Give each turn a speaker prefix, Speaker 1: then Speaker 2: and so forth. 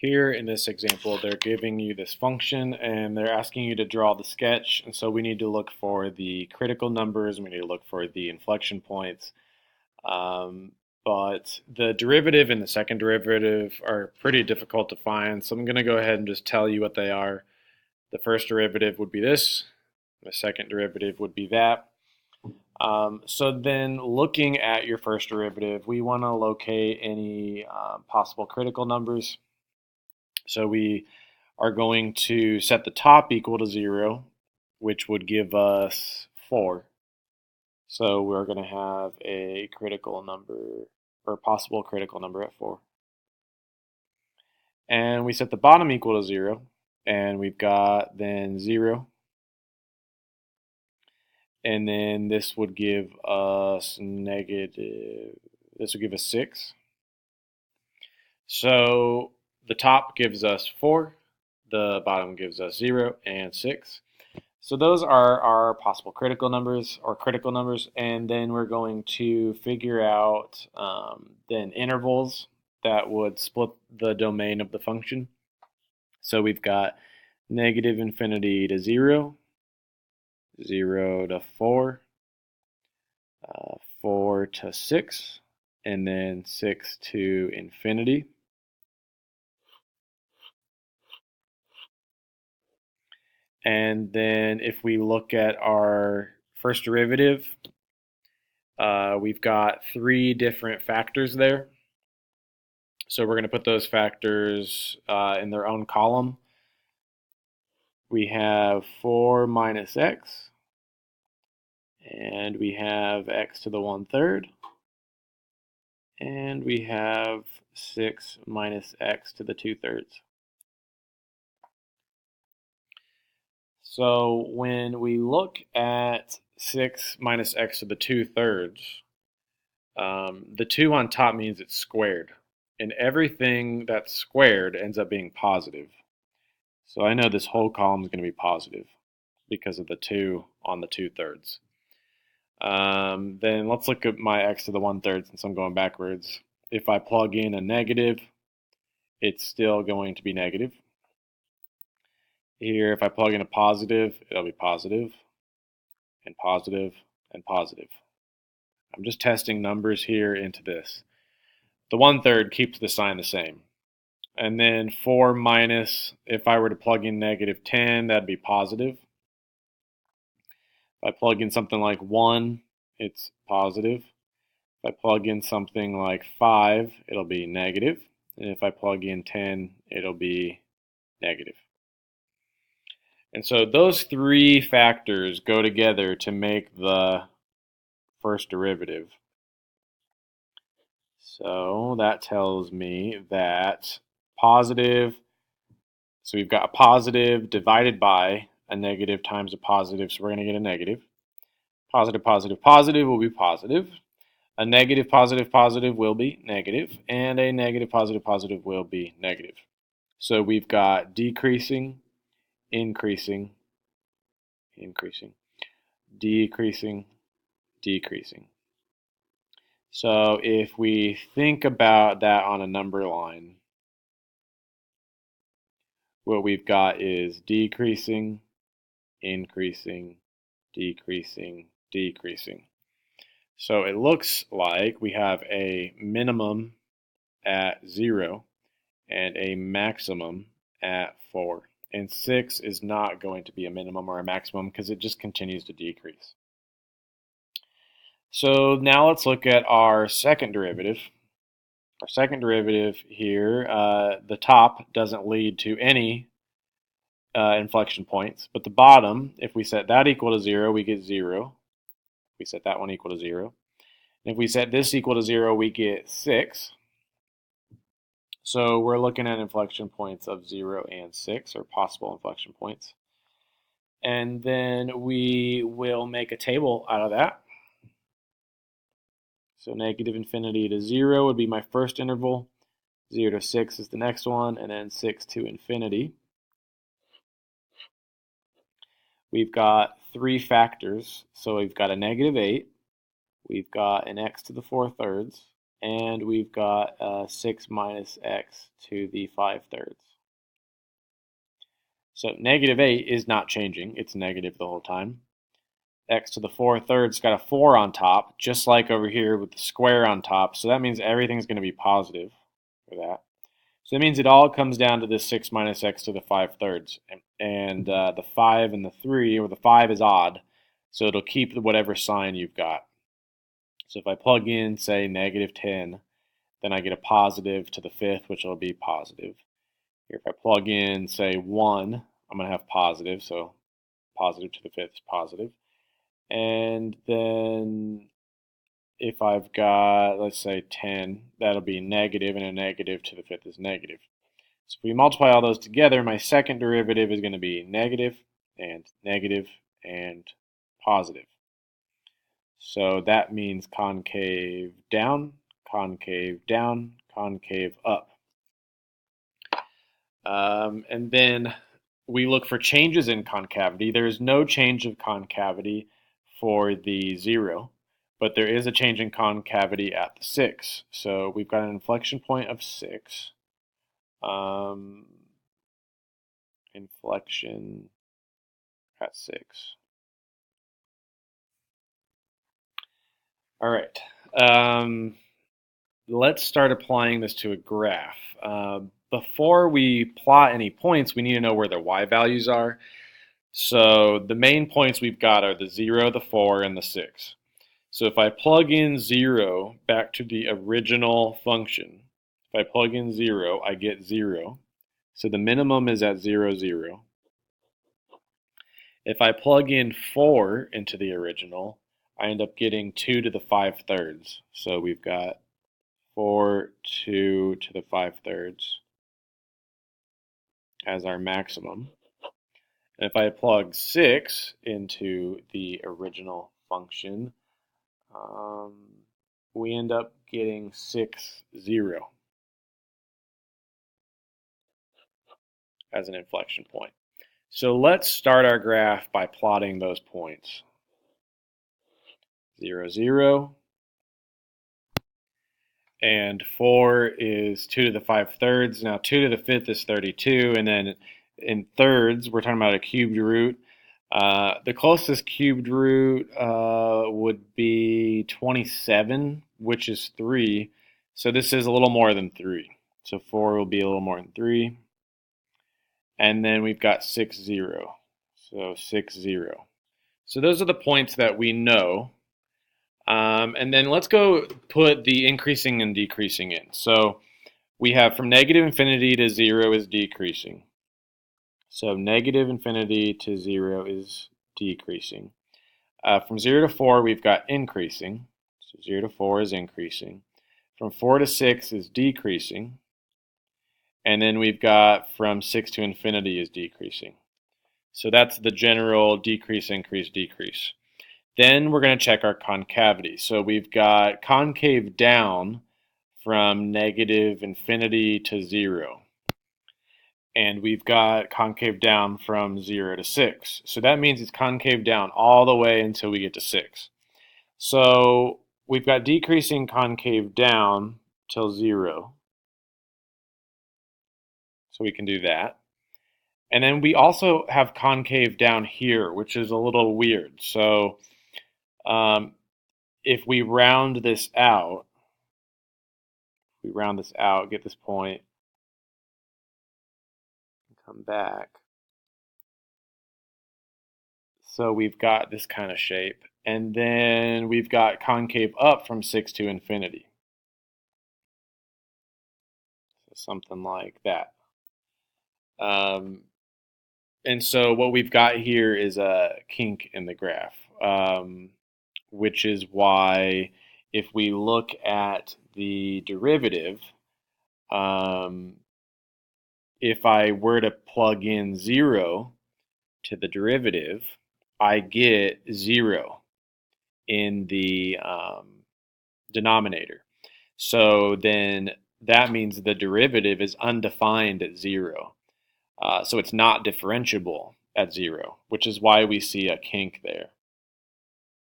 Speaker 1: Here in this example, they're giving you this function and they're asking you to draw the sketch. And so we need to look for the critical numbers, we need to look for the inflection points. But the derivative and the second derivative are pretty difficult to find. So I'm going to go ahead and just tell you what they are. The first derivative would be this, the second derivative would be that. So then looking at your first derivative, we want to locate any possible critical numbers. So we are going to set the top equal to 0, which would give us 4. So we're going to have a critical number, or possible critical number at 4. And we set the bottom equal to 0, and we've got then 0. And then this would give us negative, this would give us 6. So the top gives us 4, the bottom gives us 0 and 6. So those are our possible critical numbers, and then we're going to figure out then intervals that would split the domain of the function. So we've got negative infinity to 0, 0 to 4, 4 to 6, and then 6 to infinity. And then if we look at our first derivative, we've got 3 different factors there. So we're going to put those factors in their own column. We have 4 minus x, and we have x to the 1/3, and we have 6 minus x to the 2/3. So when we look at 6 minus x to the 2/3, the 2 on top means it's squared. And everything that's squared ends up being positive. So I know this whole column is going to be positive because of the 2 on the 2/3. Then let's look at my x to the 1/3 since I'm going backwards. If I plug in a negative, it's still going to be negative. Here, if I plug in a positive, it'll be positive, and positive, and positive. I'm just testing numbers here into this. The 1/3 keeps the sign the same. And then 4 minus, if I were to plug in negative 10, that'd be positive. If I plug in something like 1, it's positive. If I plug in something like 5, it'll be negative. And if I plug in 10, it'll be negative. And so those 3 factors go together to make the first derivative. So that tells me that positive, so we've got a positive divided by a negative times a positive, so we're going to get a negative. Positive, positive, positive will be positive. A negative, positive, positive will be negative. And a negative, positive, positive will be negative. So we've got decreasing, increasing, increasing, decreasing, decreasing. So if we think about that on a number line, what we've got is decreasing, increasing, decreasing, decreasing. So it looks like we have a minimum at 0 and a maximum at 4. And 6 is not going to be a minimum or a maximum because it just continues to decrease. So now let's look at our second derivative. Our second derivative here, the top doesn't lead to any inflection points, but the bottom, if we set that equal to 0, we get 0. We set that one equal to 0. And if we set this equal to 0, we get 6. So we're looking at inflection points of 0 and 6, or possible inflection points. And then we will make a table out of that. So negative infinity to 0 would be my first interval, 0 to 6 is the next one, and then 6 to infinity. We've got 3 factors, so we've got a negative 8, we've got an x to the 4/3, and we've got 6 minus x to the 5/3. So negative 8 is not changing. It's negative the whole time. X to the 4/3 got a 4 on top, just like over here with the square on top. So that means everything's going to be positive for that. So that means it all comes down to this 6 minus x to the 5/3. And the 5 and the 3, or the 5 is odd, so it'll keep whatever sign you've got. So if I plug in, say, negative 10, then I get a positive to the 5th, which will be positive. Here, if I plug in, say, 1, I'm going to have positive, so positive to the 5th is positive. And then if I've got, let's say, 10, that'll be negative, and a negative to the 5th is negative. So if we multiply all those together, my second derivative is going to be negative and positive. So that means concave down, concave down, concave up. And then we look for changes in concavity. There is no change of concavity for the 0, but there is a change in concavity at the 6. So we've got an inflection point of 6. Inflection at 6. All right. Let's start applying this to a graph. Before we plot any points, we need to know where their y values are. So the main points we've got are the 0, the 4, and the 6. So if I plug in 0 back to the original function, if I plug in 0, I get 0. So the minimum is at 0, 0. If I plug in 4 into the original, I end up getting 2 to the 5/3. So we've got 4, 2 to the 5/3 as our maximum. And if I plug 6 into the original function, we end up getting 6, 0 as an inflection point. So let's start our graph by plotting those points. 0, 0. And 4 is 2 to the 5/3. Now 2 to the 5th is 32. And then in thirds, we're talking about a cubed root. The closest cubed root would be 27, which is 3. So this is a little more than 3. So 4 will be a little more than 3. And then we've got 6, 0. So 6, 0. So those are the points that we know. And then let's go put the increasing and decreasing in. So we have from negative infinity to 0 is decreasing. So negative infinity to 0 is decreasing. From 0 to 4, we've got increasing. So 0 to 4 is increasing. From 4 to 6 is decreasing. And then we've got from 6 to infinity is decreasing. So that's the general decrease, increase, decrease. Then we're going to check our concavity. So we've got concave down from negative infinity to 0. And we've got concave down from 0 to 6. So that means it's concave down all the way until we get to 6. So we've got decreasing concave down till 0. So we can do that. And then we also have concave down here, which is a little weird. So if we round this out, get this point, come back. So we've got this kind of shape. And then we've got concave up from 6 to infinity. So something like that. And so what we've got here is a kink in the graph, which is why if we look at the derivative, if I were to plug in 0 to the derivative, I get 0 in the denominator. So then that means the derivative is undefined at 0. So it's not differentiable at 0, which is why we see a kink there.